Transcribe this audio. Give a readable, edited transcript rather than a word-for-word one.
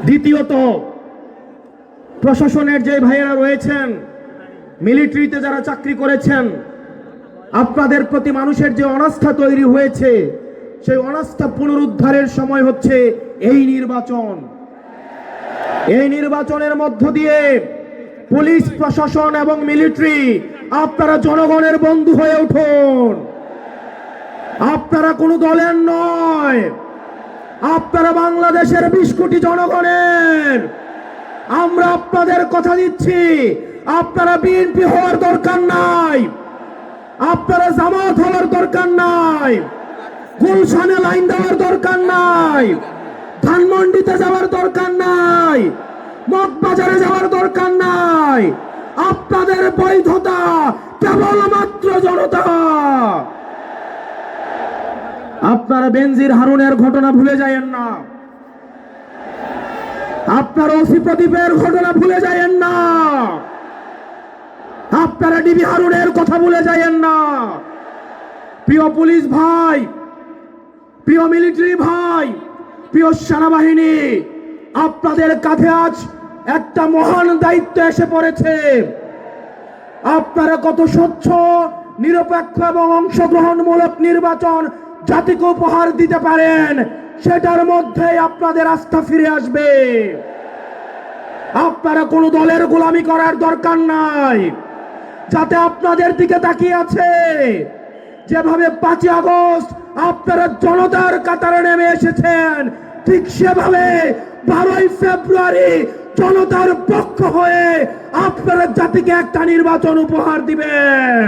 দ্বিতীয়ত, প্রশাসনের যে ভাইয়েরা রয়েছেন, মিলিটারিতে যারা চাকরি করেছেন, আপনাদের প্রতি মানুষের যে অনাস্থা তৈরি হয়েছে, সেই অনাস্থা পুনরুদ্ধারের সময় হচ্ছে এই নির্বাচন। এই নির্বাচনের মধ্য দিয়ে পুলিশ প্রশাসন এবং মিলিটারি আপনারা জনগণের বন্ধু হয়ে উঠুন। আপনারা কোনো দলের নয়, আপনারা বাংলাদেশের 20 কোটি জনগণের। আমরা আপনাদের কথা দিচ্ছি, আপনারা বিএনপি হওয়ার দরকার নাই, আপনারা জামাত হওয়ার দরকার নাই, গুলশানে লাইন দেওয়ার দরকার নাই, ধানমন্ডিতে যাওয়ার দরকার নাই, মগবাজারে যাওয়ার দরকার নাই। আপনাদের বৈধতা কেবলমাত্র জনতা। আপনারা বেনজির হারুনের ঘটনা ভুলে যায়েন না, আপনারা ওসি প্রদীপের ঘটনা ভুলে যায়েন না, আপনারা ডিবি হারুনের কথা ভুলে যায়েন না। প্রিয় পুলিশ ভাই, প্রিয় মিলিটারি ভাই, প্রিয় সেনাবাহিনী, আপনাদের কাঁধে আজ একটা মহান দায়িত্ব এসে পড়েছে। আপনারা কত স্বচ্ছ, নিরপেক্ষ এবং অংশগ্রহণমূলক নির্বাচন জাতিকে উপহার দিতে পারেন, সেটার মধ্যে আপনাদের আস্থা ফিরে আসবে। আপনারা কোনো দলের গোলামি করার দরকার নাই। যাতে আপনাদের দিকে তাকিয়ে আছে, যেভাবে 5 আগস্ট আপনারা জনতার কাতারে নেমে এসেছেন, ঠিক সেভাবে 12 ফেব্রুয়ারি জনতার পক্ষ হয়ে আপনারা জাতিকে একটা নির্বাচন উপহার দিবেন।